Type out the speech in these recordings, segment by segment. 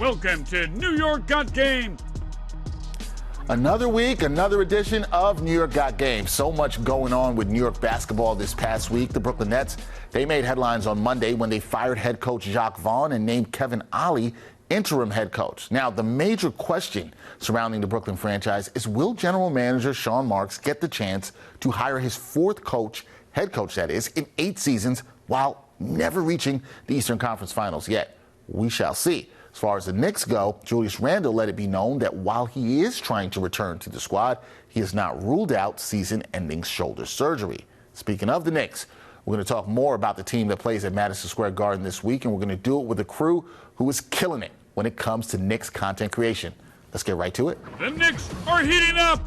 Welcome to New York Got Game. Another week, another edition of New York Got Game. So much going on with New York basketball this past week. The Brooklyn Nets, they made headlines on Monday when they fired head coach Jacques Vaughn and named Kevin Ollie interim head coach. Now, the major question surrounding the Brooklyn franchise is, will general manager Sean Marks get the chance to hire his fourth coach, head coach that is, in 8 seasons while never reaching the Eastern Conference Finals yet? We shall see. As far as the Knicks go, Julius Randle let it be known that while he is trying to return to the squad, he has not ruled out season-ending shoulder surgery. Speaking of the Knicks, we're going to talk more about the team that plays at Madison Square Garden this week, and we're going to do it with a crew who is killing it when it comes to Knicks content creation. Let's get right to it. The Knicks are heating up.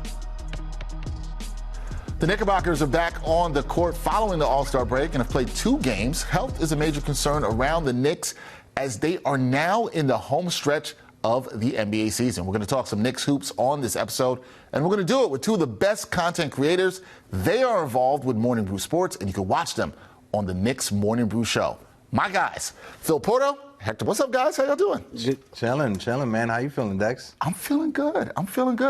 The Knickerbockers are back on the court following the All-Star break and have played 2 games. Health is a major concern around the Knicks as they are now in the home stretch of the NBA season. We're going to talk some Knicks hoops on this episode, and we're going to do it with 2 of the best content creators. They are involved with Morning Brew Sports, and you can watch them on the Knicks Morning Brew Show. My guys, Phil Porto, Hector. What's up, guys? How y'all doing? Chilling, man. How you feeling, Dex? I'm feeling good.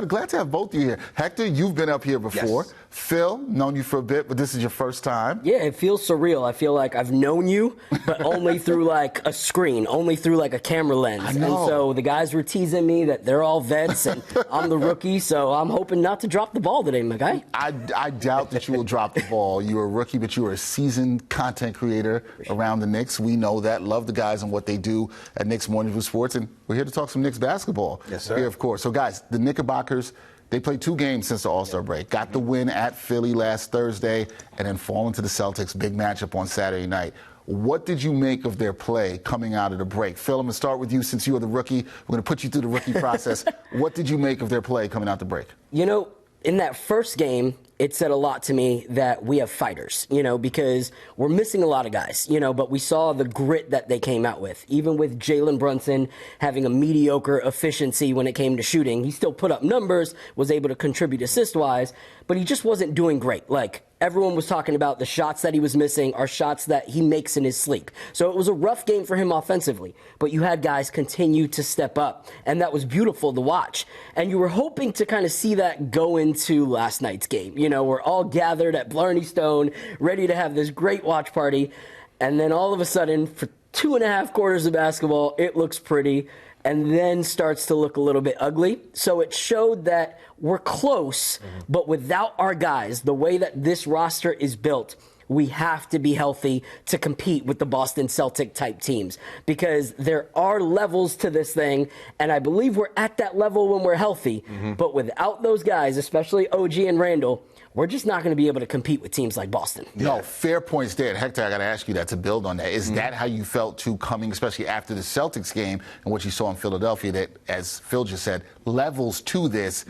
Glad to have both of you here. Hector, you've been up here before. Yes. Phil, known you for a bit, but this is your first time. Yeah, it feels surreal. I feel like I've known you, but only through like a screen, only through like a camera lens. I know. And so the guys were teasing me that they're all vets and I'm the rookie, so I'm hoping not to drop the ball today, my guy. I doubt that you will drop the ball. You're a rookie, but you are a seasoned content creator around the Knicks. We know that. Love the guys and what they do at Knicks Morning Brew Sports, and we're here to talk some Knicks basketball. Yes, sir. Here, of course. So, guys, the Knickerbockers, they played 2 games since the All-Star break. Got the win at Philly last Thursday, and then fallen to the Celtics. Big matchup on Saturday night. What did you make of their play coming out of the break? Phil, I'm going to start with you since you are the rookie. We're going to put you through the rookie process. What did you make of their play coming out the break? You know, in that first game, it said a lot to me that we have fighters, because we're missing a lot of guys, but we saw the grit that they came out with. Even with Jalen Brunson having a mediocre efficiency when it came to shooting, he still put up numbers, was able to contribute assist-wise, but he just wasn't doing great. Like, everyone was talking about the shots that he was missing are shots that he makes in his sleep. So it was a rough game for him offensively, but you had guys continue to step up, and that was beautiful to watch. And you were hoping to kind of see that go into last night's game. We're all gathered at Blarney Stone, ready to have this great watch party, and then all of a sudden, for 2.5 quarters of basketball, it looks pretty, and then starts to look a little bit ugly. So it showed that we're close, but without our guys, the way that this roster is built, we have to be healthy to compete with the Boston Celtic type teams, because there are levels to this thing, and I believe we're at that level when we're healthy. But without those guys, especially OG and Randle, we're just not going to be able to compete with teams like Boston. No, fair points there. Hector, I got to ask you that to build on that. Is that how you felt too, coming, especially after the Celtics game and what you saw in Philadelphia, that, as Phil just said, levels to this?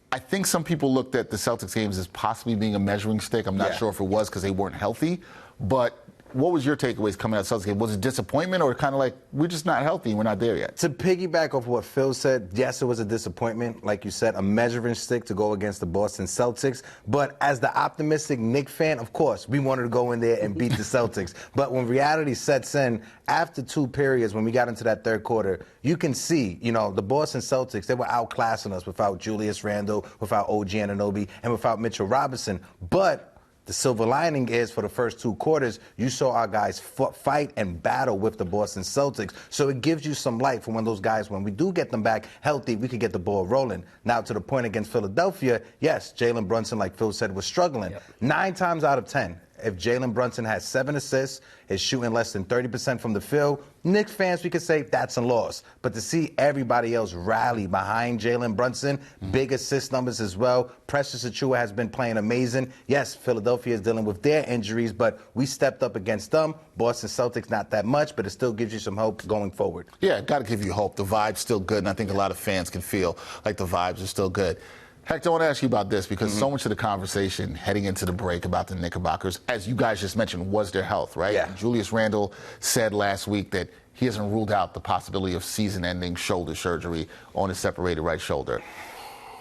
I think some people looked at the Celtics games as possibly being a measuring stick. I'm not sure if it was because they weren't healthy. But what was your takeaways coming out of the Celtics game? Was it disappointment, or kind of like, we're just not healthy and we're not there yet? To piggyback off what Phil said, yes, it was a disappointment. Like you said, a measuring stick to go against the Boston Celtics. But as the optimistic Knicks fan, of course, we wanted to go in there and beat the Celtics. But when reality sets in, after 2 periods, when we got into that third quarter, you can see, the Boston Celtics, they were outclassing us without Julius Randle, without OG Anunoby, and without Mitchell Robinson. But the silver lining is, for the first 2 quarters, you saw our guys fight and battle with the Boston Celtics. So it gives you some light for when those guys, when we do get them back healthy, we could get the ball rolling. Now, to the point against Philadelphia, yes, Jalen Brunson, like Phil said, was struggling. 9 times out of 10, if Jalen Brunson has 7 assists, is shooting less than 30% from the field, Knicks fans, we could say that's a loss. But to see everybody else rally behind Jalen Brunson, big assist numbers as well. Precious Achiuwa has been playing amazing. Yes, Philadelphia is dealing with their injuries, but we stepped up against them. Boston Celtics, not that much, but it still gives you some hope going forward. Yeah, got to give you hope. The vibe's still good, and I think a lot of fans can feel like the vibes are still good. Hector, I want to ask you about this, because so much of the conversation heading into the break about the Knickerbockers, as you guys just mentioned, was their health, right? Yeah. Julius Randle said last week that he hasn't ruled out the possibility of season-ending shoulder surgery on his separated right shoulder.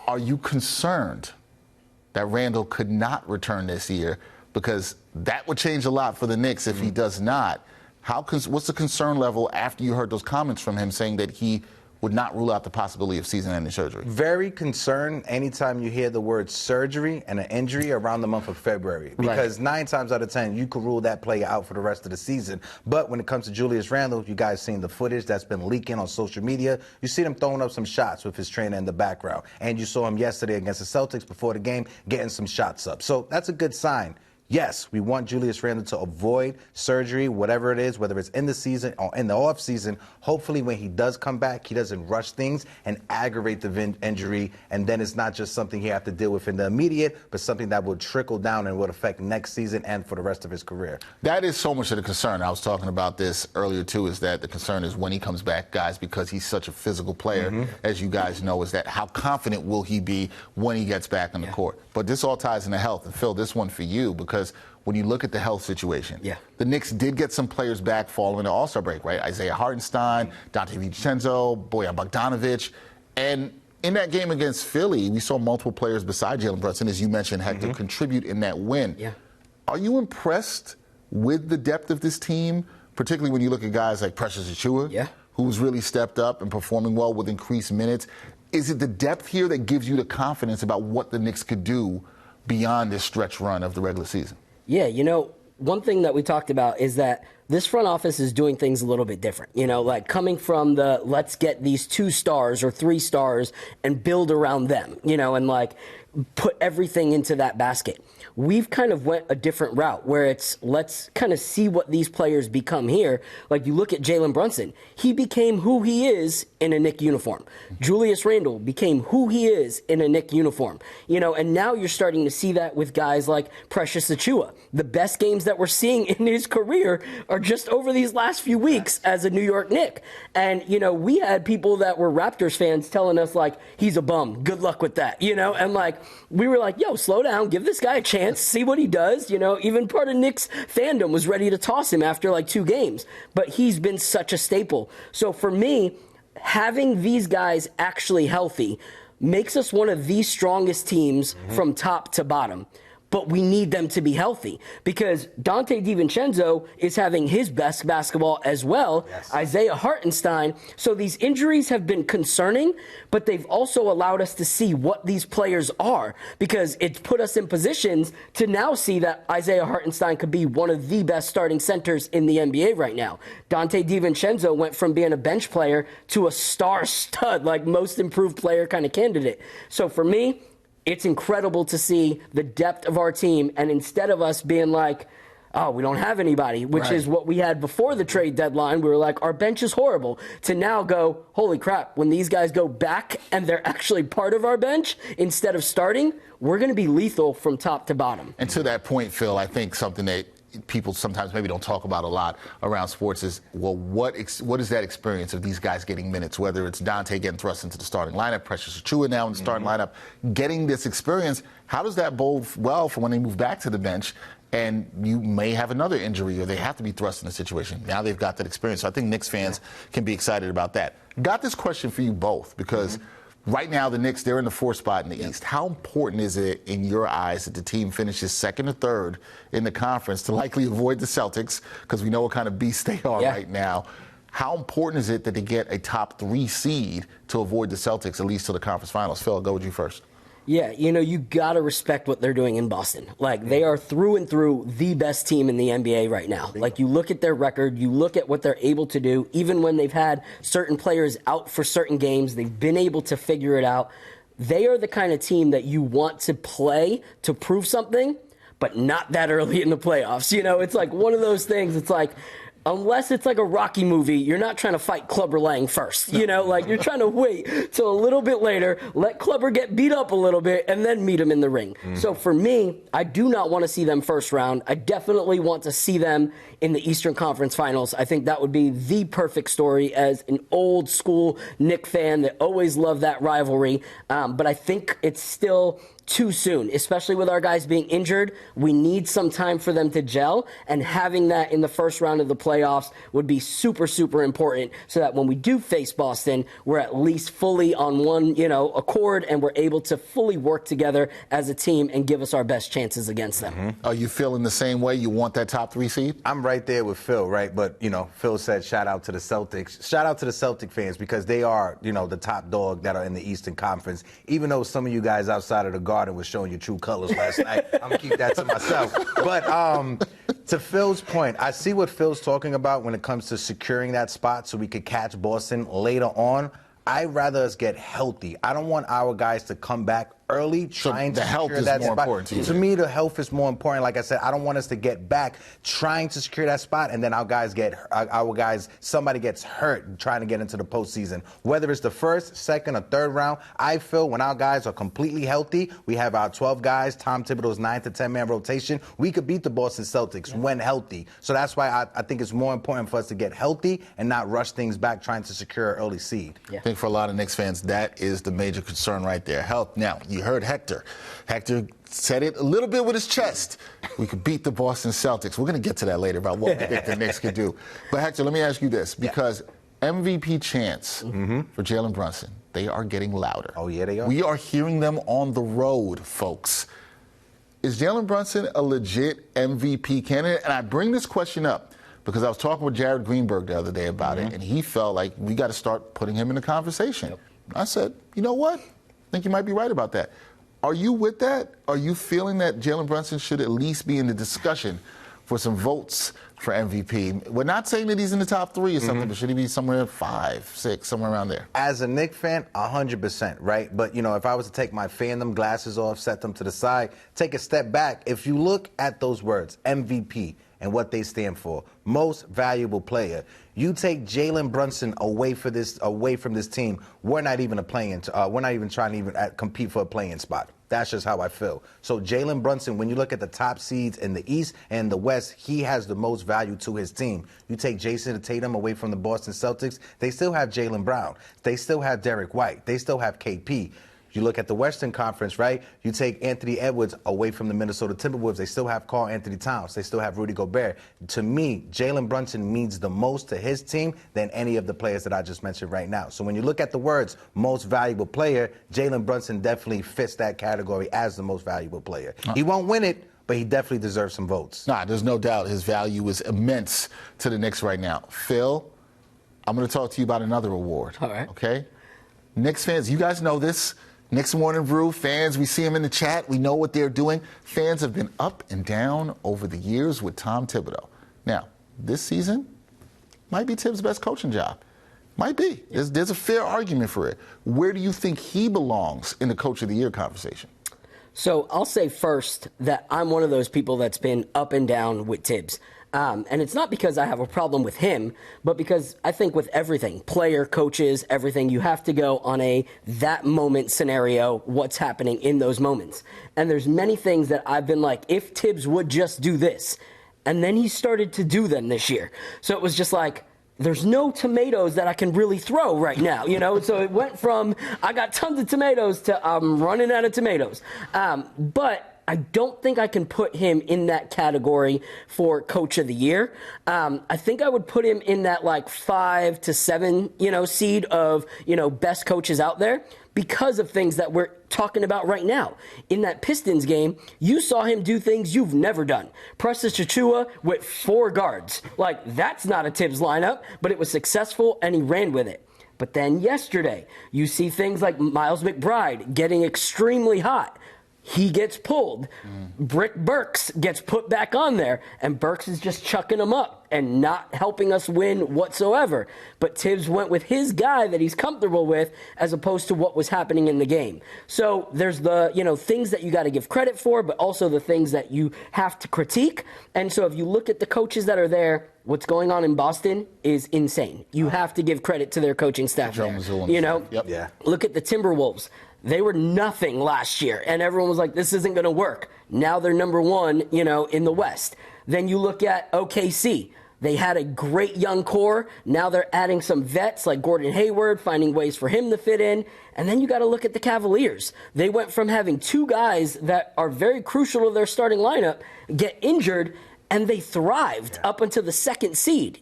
Are you concerned that Randle could not return this year? Because that would change a lot for the Knicks if he does not. What's the concern level after you heard those comments from him saying that he would not rule out the possibility of season-ending surgery. Very concerned anytime you hear the word surgery and an injury around the month of February. Because 9 times out of 10, you could rule that player out for the rest of the season. But when it comes to Julius Randle, you guys seen the footage that's been leaking on social media. You see him throwing up some shots with his trainer in the background. And you saw him yesterday against the Celtics before the game getting some shots up. So that's a good sign. Yes, we want Julius Randle to avoid surgery, whatever it is, whether it's in the season or in the off season. Hopefully when he does come back, he doesn't rush things and aggravate the injury, and then it's not just something he has to deal with in the immediate, but something that will trickle down and will affect next season and for the rest of his career. That is so much of the concern. I was talking about this earlier, too, is that the concern is when he comes back, guys, because he's such a physical player, as you guys know, is that how confident will he be when he gets back on the court? But this all ties into health. And, Phil, this one for you, because when you look at the health situation, the Knicks did get some players back following the All-Star break, right? Isaiah Hartenstein, Dante DiVincenzo, Bojan Bogdanovic. And in that game against Philly, we saw multiple players besides Jalen Brunson, as you mentioned, Hector, contribute in that win. Are you impressed with the depth of this team, particularly when you look at guys like Precious Achiuwa, who's really stepped up and performing well with increased minutes? Is it the depth here that gives you the confidence about what the Knicks could do beyond this stretch run of the regular season? Yeah, you know, one thing that we talked about is that this front office is doing things a little bit different. You know, like coming from the let's get these 2 stars or 3 stars and build around them, you know, and like put everything into that basket. We've kind of went a different route where it's let's kind of see what these players become here. Like you look at Jalen Brunson, he became who he is in a Knick uniform. Julius Randle became who he is in a Knick uniform. You know, and now you're starting to see that with guys like Precious Achiuwa. The best games that we're seeing in his career are just over these last few weeks as a New York Knick. And, you know, we had people that were Raptors fans telling us, like, he's a bum. Good luck with that, you know? And, like, we were like, yo, slow down. Give this guy a chance. See what he does. You know, even part of Knicks fandom was ready to toss him after, like, 2 games. But he's been such a staple. So for me, having these guys actually healthy makes us one of the strongest teams from top to bottom. But we need them to be healthy because Dante DiVincenzo is having his best basketball as well. Isaiah Hartenstein. So these injuries have been concerning, but they've also allowed us to see what these players are because it's put us in positions to now see that Isaiah Hartenstein could be one of the best starting centers in the NBA right now. Dante DiVincenzo went from being a bench player to a star stud, like most improved player kind of candidate. So for me, it's incredible to see the depth of our team, and instead of us being like, oh, we don't have anybody, which is what we had before the trade deadline, we were like, our bench is horrible, to now go, holy crap, when these guys go back and they're actually part of our bench instead of starting, we're going to be lethal from top to bottom. And to that point, Phil, I think something that people sometimes maybe don't talk about a lot around sports is, well, what is that experience of these guys getting minutes, whether it's Dante getting thrust into the starting lineup, Precious Achiuwa now in the starting lineup, getting this experience, how does that bode well for when they move back to the bench and you may have another injury or they have to be thrust in a situation? Now they've got that experience. So I think Knicks fans can be excited about that. Got this question for you both because right now, the Knicks, they're in the 4th spot in the East. How important is it, in your eyes, that the team finishes 2nd or 3rd in the conference to likely avoid the Celtics, because we know what kind of beast they are right now? How important is it that they get a top 3 seed to avoid the Celtics, at least to the conference finals? Phil, I'll go with you first. Yeah, you know, you got to respect what they're doing in Boston. Like, they are through and through the best team in the NBA right now. Like, you look at their record, you look at what they're able to do, even when they've had certain players out for certain games, they've been able to figure it out. They are the kind of team that you want to play to prove something, but not that early in the playoffs. You know, it's like one of those things, it's like, unless it's like a Rocky movie, you're not trying to fight Clubber Lang first. You know, like you're trying to wait till a little bit later, let Clubber get beat up a little bit, and then meet him in the ring. So for me, I do not want to see them first round. I definitely want to see them in the Eastern Conference Finals. I think that would be the perfect story as an old school Knick fan that always loved that rivalry. But I think it's still too soon, especially with our guys being injured. We need some time for them to gel, and having that in the first round of the playoffs would be super, super important so that when we do face Boston, we're at least fully on one, accord, and we're able to fully work together as a team and give us our best chances against them. Mm-hmm. Are you feeling the same way? You want that top 3 seed? I'm right there with Phil, right? But, Phil said shout out to the Celtics. Shout out to the Celtic fans because they are, the top dog that are in the Eastern Conference. Even though some of you guys outside of the Garden was showing your true colors last night, I'm going to keep that to myself. But to Phil's point, I see what Phil's talking about when it comes to securing that spot so we could catch Boston later on. I'd rather us get healthy. I don't want our guys to come back early trying to secure that spot. The health is more important to you. To me, the health is more important. Like I said, I don't want us to get back trying to secure that spot, and then somebody gets hurt trying to get into the postseason. Whether it's the first, second, or third round, I feel when our guys are completely healthy, we have our 12 guys, Tom Thibodeau's 9 to 10-man rotation, we could beat the Boston Celtics when healthy. So that's why I think it's more important for us to get healthy and not rush things back trying to secure an early seed. I think for a lot of Knicks fans, that is the major concern right there. Health. Now, you heard Hector. Hector said it a little bit with his chest. We could beat the Boston Celtics. We're going to get to that later about what we think the Knicks could do. But Hector, let me ask you this, because MVP chants for Jalen Brunson, they are getting louder. Oh, yeah, they are. We are hearing them on the road, folks. Is Jalen Brunson a legit MVP candidate? And I bring this question up because I was talking with Jared Greenberg the other day about it, and he felt like we got to start putting him in the conversation. I said, you know what? I think you might be right about that. Are you with that? Are you feeling that Jalen Brunson should at least be in the discussion for some votes for MVP? We're not saying that he's in the top 3 or something, but should he be somewhere 5, 6, somewhere around there? As a Knicks fan, 100%, right? But, if I was to take my fandom glasses off, set them to the side, take a step back, if you look at those words, MVP, and what they stand for, most valuable player. You take Jalen Brunson away from this team, we're not even we're not even trying to even compete for a playing spot. That's just how I feel. So Jalen Brunson, when you look at the top seeds in the East and the West, he has the most value to his team. You take Jason Tatum away from the Boston Celtics, they still have Jaylen Brown. They still have Derek White. They still have KP. You look at the Western Conference, right? You take Anthony Edwards away from the Minnesota Timberwolves. They still have Karl Anthony Towns. They still have Rudy Gobert. To me, Jalen Brunson means the most to his team than any of the players that I just mentioned right now. So when you look at the words most valuable player, Jalen Brunson definitely fits that category as the most valuable player. He won't win it, but he definitely deserves some votes. Nah, there's no doubt his value is immense to the Knicks right now. Phil, I'm going to talk to you about another award. All right. Okay? Knicks fans, you guys know this. Knicks Morning Brew fans, we see them in the chat. We know what they're doing. Fans have been up and down over the years with Tom Thibodeau. Now, this season might be Thibs' best coaching job. Might be. There's a fair argument for it. Where do you think he belongs in the Coach of the Year conversation? So I'll say first that I'm one of those people that's been up and down with Thibs. And it's not because I have a problem with him, but because I think with everything, player, coaches, everything, you have to go on a that moment scenario, what's happening in those moments. And there's many things that I've been like, if Thibs would just do this. And then he started to do them this year. So it was just like, there's no tomatoes that I can really throw right now, So it went from, I got tons of tomatoes to I'm running out of tomatoes. But I don't think I can put him in that category for Coach of the Year. I think I would put him in that 5 to 7, seed of, best coaches out there because of things that we're talking about right now. In that Pistons game, you saw him do things you've never done. Precious Achiuwa with 4 guards. That's not a Thibs lineup, but it was successful and he ran with it. But then yesterday, you see things like Miles McBride getting extremely hot. He gets pulled. Brick Burks gets put back on there, and Burks is just chucking him up and not helping us win whatsoever. But Thibs went with his guy that he's comfortable with as opposed to what was happening in the game. So there's the, things that you got to give credit for, but also the things that you have to critique. And so if you look at the coaches that are there, what's going on in Boston is insane. You have to give credit to their coaching staff there. Yep. Yeah. Look at the Timberwolves. They were nothing last year, and everyone was like, this isn't going to work. Now they're number 1, in the West. Then you look at OKC. They had a great young core. Now they're adding some vets like Gordon Hayward, finding ways for him to fit in. And then you got to look at the Cavaliers. They went from having two guys that are very crucial to their starting lineup get injured, and they thrived up until the second seed,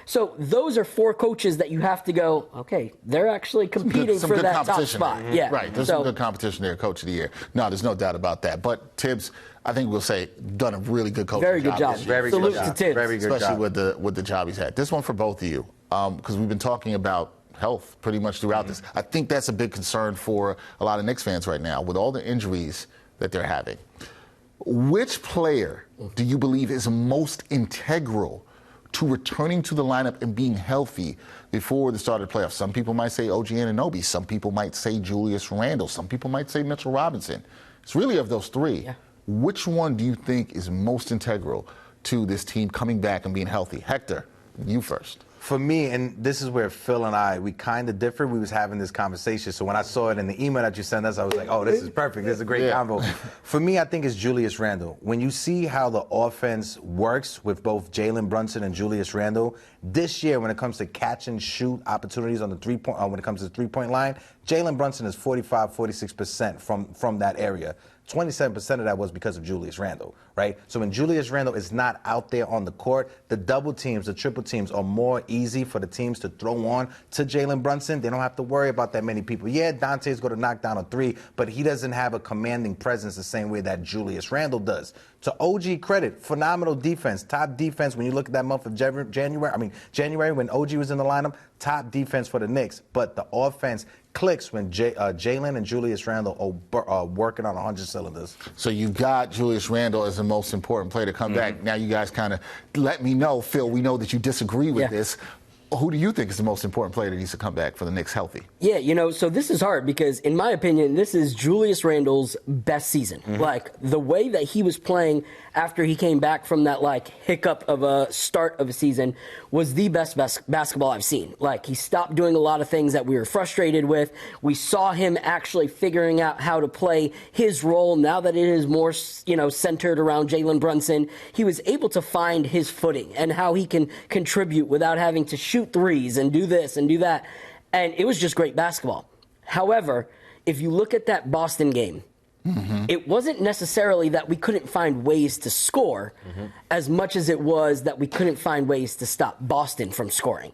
so those are four coaches that you have to go, okay, they're actually competing for that top spot. Mm-hmm. Yeah. Right. There's some good competition there, Coach of the Year. No, there's no doubt about that. But Tibbs, I think we'll say, done a really good coaching job. Very good job. Very Salute good job. to Tibbs. Very good Especially job. with the job he's had. This one for both of you, because we've been talking about health pretty much throughout this. I think that's a big concern for a lot of Knicks fans right now with all the injuries that they're having. Which player do you believe is most integral to returning to the lineup and being healthy before the start of the playoffs? Some people might say OG Anunoby. Some people might say Julius Randle. Some people might say Mitchell Robinson. It's really of those three. Yeah. Which one do you think is most integral to this team coming back and being healthy? Hector, you first. For me, and this is where Phil and I, we kind of differ. We was having this conversation. So when I saw it in the email that you sent us, I was like, oh, this is perfect. This is a great combo. For me, I think it's Julius Randle. When you see how the offense works with both Jalen Brunson and Julius Randle, this year when it comes to catch and shoot opportunities on the three-point, when it comes to the three-point line, Jalen Brunson is 46% from that area. 27% of that was because of Julius Randle, right? So when Julius Randle is not out there on the court, the double teams, the triple teams are more easy for the teams to throw on to Jalen Brunson. They don't have to worry about that many people. Yeah, Dante's going to knock down a three, but he doesn't have a commanding presence the same way that Julius Randle does. To OG credit, phenomenal defense, top defense. When you look at that month of January when OG was in the lineup, top defense for the Knicks. But the offense clicks when Jalen and Julius Randle are working on 100 cylinders. So you've got Julius Randle as the most important player to come back. Now you guys kind of let me know, Phil, we know that you disagree with this. Who do you think is the most important player that needs to come back for the Knicks healthy? Yeah, so this is hard because, in my opinion, this is Julius Randle's best season. Like, the way that he was playing after he came back from that, hiccup of a start of a season was the best basketball I've seen. Like, he stopped doing a lot of things that we were frustrated with. We saw him actually figuring out how to play his role now that it is more, centered around Jalen Brunson. He was able to find his footing and how he can contribute without having to shoot threes and do this and do that. And it was just great basketball. However, if you look at that Boston game, it wasn't necessarily that we couldn't find ways to score as much as it was that we couldn't find ways to stop Boston from scoring.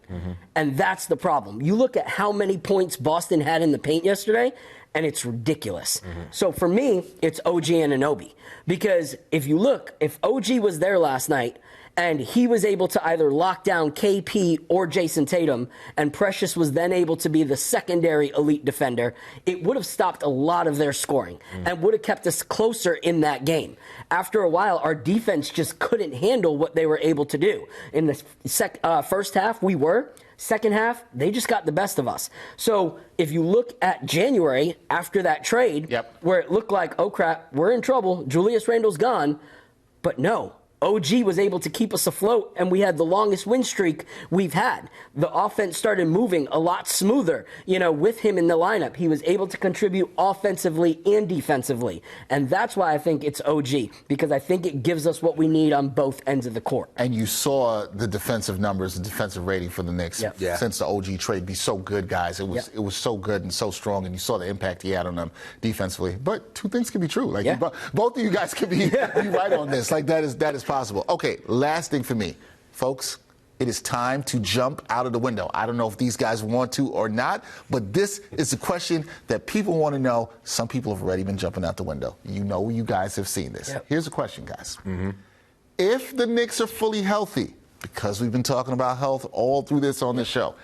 And that's the problem. You look at how many points Boston had in the paint yesterday, and it's ridiculous. So for me, it's OG Anunoby. Because if you look, if OG was there last night, and he was able to either lock down KP or Jason Tatum, and Precious was then able to be the secondary elite defender, it would have stopped a lot of their scoring and would have kept us closer in that game. After a while, our defense just couldn't handle what they were able to do. In the first half, we were. Second half, they just got the best of us. So if you look at January, after that trade, where it looked like, oh crap, we're in trouble, Julius Randle's gone, but no. OG was able to keep us afloat, and we had the longest win streak we've had. The offense started moving a lot smoother, with him in the lineup. He was able to contribute offensively and defensively, and that's why I think it's OG, because I think it gives us what we need on both ends of the court. And you saw the defensive numbers, the defensive rating for the Knicks since the OG trade be so good, guys. It was so good and so strong, and you saw the impact he had on them defensively. But two things can be true. Both of you guys can be right on this. That is possible. Okay, last thing for me, folks. It is time to jump out of the window. I don't know if these guys want to or not, but this is a question that people want to know. Some people have already been jumping out the window. You guys have seen this. Here's a question, guys. If the Knicks are fully healthy, because we've been talking about health all through this on the show,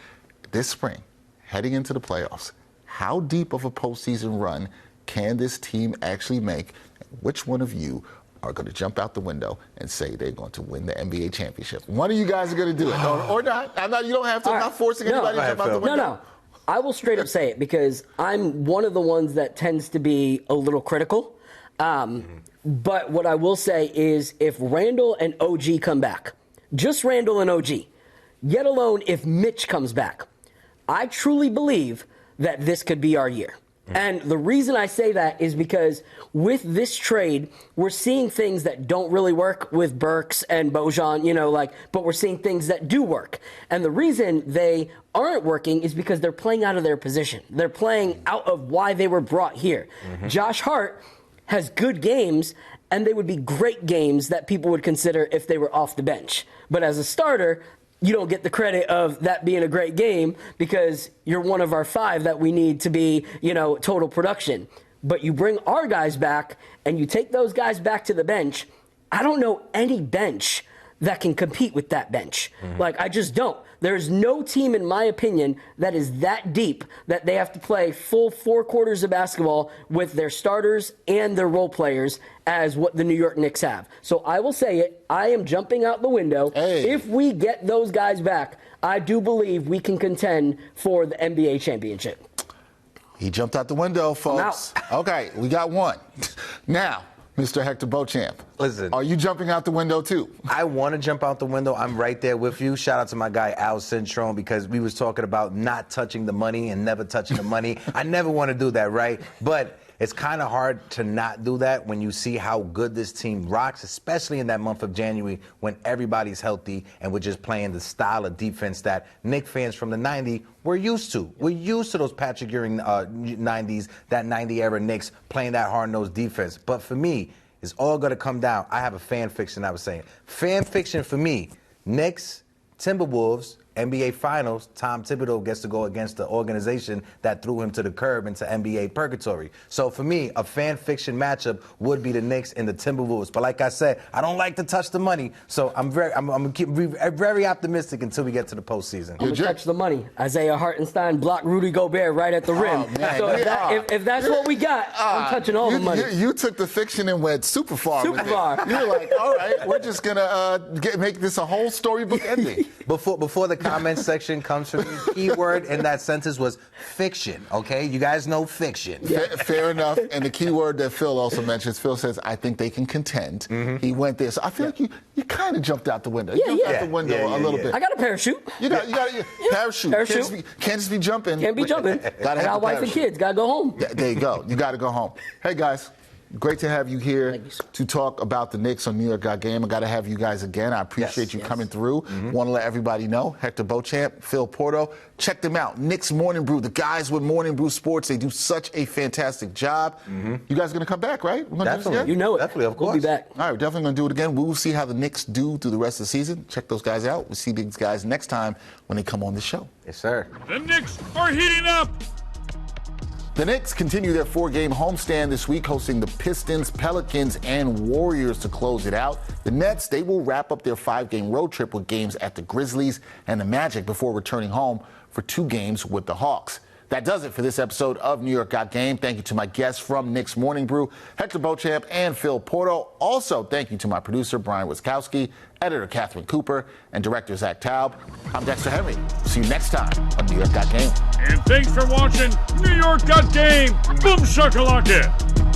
this spring, heading into the playoffs, how deep of a postseason run can this team actually make? Which one of you are going to jump out the window and say they're going to win the NBA championship? One of you guys are going to do it, or not. You don't have to. I'm not forcing anybody to jump out the window. No. I will straight up say it because I'm one of the ones that tends to be a little critical. But what I will say is if Randle and OG come back, just Randle and OG, yet alone if Mitch comes back, I truly believe that this could be our year. And the reason I say that is because with this trade, we're seeing things that don't really work with Burks and Beauchamp, but we're seeing things that do work. And the reason they aren't working is because they're playing out of their position. They're playing out of why they were brought here. Josh Hart has good games, and they would be great games that people would consider if they were off the bench. But as a starter, you don't get the credit of that being a great game because you're one of our 5 that we need to be, total production. But you bring our guys back and you take those guys back to the bench. I don't know any bench that can compete with that bench. I just don't. There's no team, in my opinion, that is that deep that they have to play full 4 quarters of basketball with their starters and their role players as what the New York Knicks have. So I will say it. I am jumping out the window. Hey. If we get those guys back, I do believe we can contend for the NBA championship. He jumped out the window, folks. Okay, we got one. Now, Mr. Hector Beauchamp, listen, are you jumping out the window too? I want to jump out the window. I'm right there with you. Shout out to my guy Al Centron because we was talking about not touching the money and never touching the money. I never want to do that, right? But it's kind of hard to not do that when you see how good this team rocks, especially in that month of January when everybody's healthy and we're just playing the style of defense that Knicks fans from the 90s were used to. We're used to those Patrick Ewing 90s, that 90-era Knicks playing that hard-nosed defense. But for me, it's all going to come down. I have a fan fiction I was saying. Fan fiction for me, Knicks, Timberwolves, NBA Finals, Tom Thibodeau gets to go against the organization that threw him to the curb into NBA purgatory. So for me, a fan fiction matchup would be the Knicks and the Timberwolves. But like I said, I don't like to touch the money, so I'm gonna keep very optimistic until we get to the postseason. I'm gonna touch the money. Isaiah Hartenstein blocked Rudy Gobert right at the rim. So if that's what we got, I'm touching all the money. You took the fiction and went super far. Super far. You're like, all right, we're just gonna make this a whole storybook ending. Before the comment section comes from me, keyword in that sentence was fiction, okay? You guys know fiction. Fair enough. And the keyword that Phil also mentions, Phil says, I think they can contend. He went there. So I feel like you kind of jumped out the window. You jumped out the window a little bit. I got a parachute. You got parachute. Can't just be jumping. Can't be jumping. I got wife and kids. Got to go home. There you go. You got to go home. Hey, guys. Great to have you here to talk about the Knicks on New York Got Game. I got to have you guys again. I appreciate you coming through. Want to let everybody know, Hector Beauchamp, Phil Porto, check them out. Knicks Morning Brew, the guys with Morning Brew Sports, they do such a fantastic job. You guys are going to come back, right? We're gonna do this again? You know it. Definitely, of course. We'll be back. All right, we're definitely going to do it again. We will see how the Knicks do through the rest of the season. Check those guys out. We'll see these guys next time when they come on the show. Yes, sir. The Knicks are heating up. The Knicks continue their 4-game homestand this week, hosting the Pistons, Pelicans, and Warriors to close it out. The Nets, they will wrap up their 5-game road trip with games at the Grizzlies and the Magic before returning home for 2 games with the Hawks. That does it for this episode of New York Got Game. Thank you to my guests from Knicks Morning Brew, Hector Beauchamp and Phil Porto. Also, thank you to my producer, Brian Wiskowski, editor, Catherine Cooper, and director, Zach Taub. I'm Dexter Henry. See you next time on New York Got Game. And thanks for watching New York Got Game. Boom shakalaka.